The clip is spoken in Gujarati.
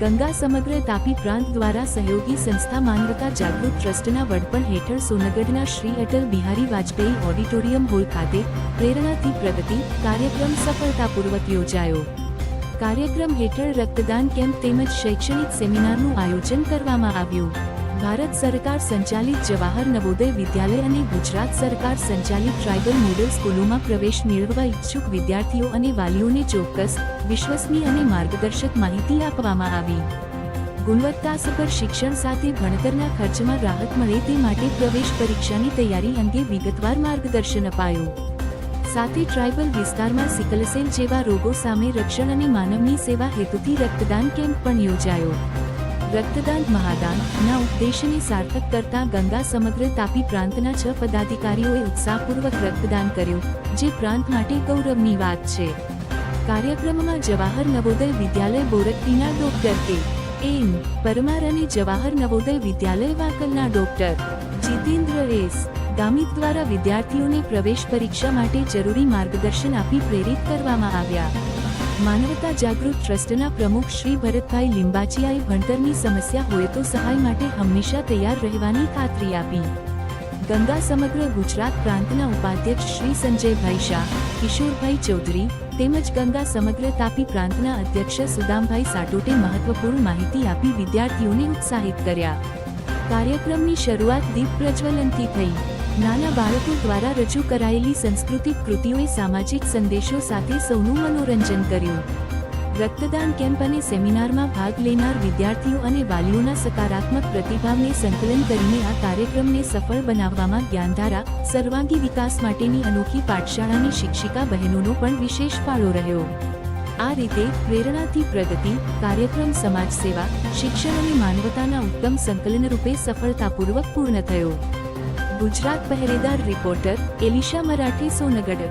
ગંગા સમગ્ર તાપી પ્રાંત દ્વારા સહયોગી સંસ્થા માનવતા જાગૃત ટ્રસ્ટના વડપણ હેઠળ સોનગઢના શ્રી અટલ બિહારી વાજપેયી ઓડિટોરિયમ હોલ ખાતે પ્રેરણાથી પ્રગતિ કાર્યક્રમ સફળતાપૂર્વક યોજાયો। કાર્યક્રમ હેઠળ રક્તદાન કેમ્પ તેમજ શૈક્ષણિક સેમિનારનું આયોજન કરવામાં આવ્યું। ભારત સરકાર સંચાલિત જવાહર નવોદય વિદ્યાલય અને ગુજરાત સરકાર સંચાલિત ટ્રાઇબલ મોડેલ સ્કૂલોમાં પ્રવેશ મેળવવા ઈચ્છુક વિદ્યાર્થીઓ અને વાલીઓને ચોક્કસ, વિશ્વસનીય અને માર્ગદર્શક માહિતી આપવામાં આવી। ગુણવત્તાસભર શિક્ષણ સાથે ભણતરના ખર્ચમાં રાહત મળે તે માટે પ્રવેશ પરીક્ષાની તૈયારી અંગે વિગતવાર માર્ગદર્શન અપાયું। સાથે ટ્રાઇબલ વિસ્તારમાં સિકલસેલ જેવા રોગો સામે રક્ષણ અને માનવની સેવા હેતુથી રક્તદાન કેમ્પ પણ યોજાયો। રક્તદાન મહાદાનના ઉદ્દેશને સાર્થક કરતા ગંગા સમગ્ર તાપી પ્રાંતના 6 પદાધિકારીઓએ ઉત્સાહપૂર્વક રક્તદાન કર્યું, જે પ્રાંત માટે ગૌરવની વાત છે। કાર્યક્રમમાં જવાહર નવોદય વિદ્યાલય બોરકટીના ડોક્ટર કે.એન. પરમાર અને જવાહર નવોદય વિદ્યાલય વાકલના ડોક્ટર જીતેન્દ્ર એસ. ગામિત દ્વારા વિદ્યાર્થીઓને પ્રવેશ પરીક્ષા માટે જરૂરી માર્ગદર્શન આપી પ્રેરિત કરવામાં આવ્યા। માનવતા જાગૃત ટ્રસ્ટના પ્રમુખ શ્રી ભરતભાઈ લિંબાચિયાએ ભણતરની સમસ્યા હોય તો સહાય માટે હંમેશા તૈયાર રહેવાની ખાતરી આપી। ગંગા સમગ્ર ગુજરાત પ્રાંતના ઉપાધ્યક્ષ શ્રી સંજયભાઈ શાહ, કિશોરભાઈ ચૌધરી તેમજ ગંગા સમગ્ર તાપી પ્રાંતના અધ્યક્ષ સુદામભાઈ સાટોટે મહત્વપૂર્ણ માહિતી આપી વિદ્યાર્થીઓને ઉત્સાહિત કર્યા। કાર્યક્રમની શરૂઆત દીપ પ્રજ્વલનથી થઈ। નાના બાળકો દ્વારા રજૂ કરાયેલી સાંસ્કૃતિક કૃતિઓએ સામાજિક સંદેશો સાથે સૌનું મનોરંજન કર્યું। રક્તદાન કેમ્પ અને સેમિનારમાં ભાગ લેનાર વિદ્યાર્થીઓ અને વાલીઓના સકારાત્મક પ્રતિભાવને સંકલન કરીને આ કાર્યક્રમને સફળ બનાવવામાં જ્ઞાનધારા, સર્વાંગી વિકાસ માટેની અનોખી પાઠશાળાની શિક્ષિકા બહેનોનો પણ વિશેષ ફાળો રહ્યો। આ રીતે પ્રેરણાથી પ્રગતિ કાર્યક્રમ સમાજ સેવા, શિક્ષણ અને માનવતાના ઉત્તમ સંકલન રૂપે સફળતાપૂર્વક પૂર્ણ થયો। ગુજરાત પહેરેદાર રિપોર્ટર એલિશા મરાઠી, સોનગઢ।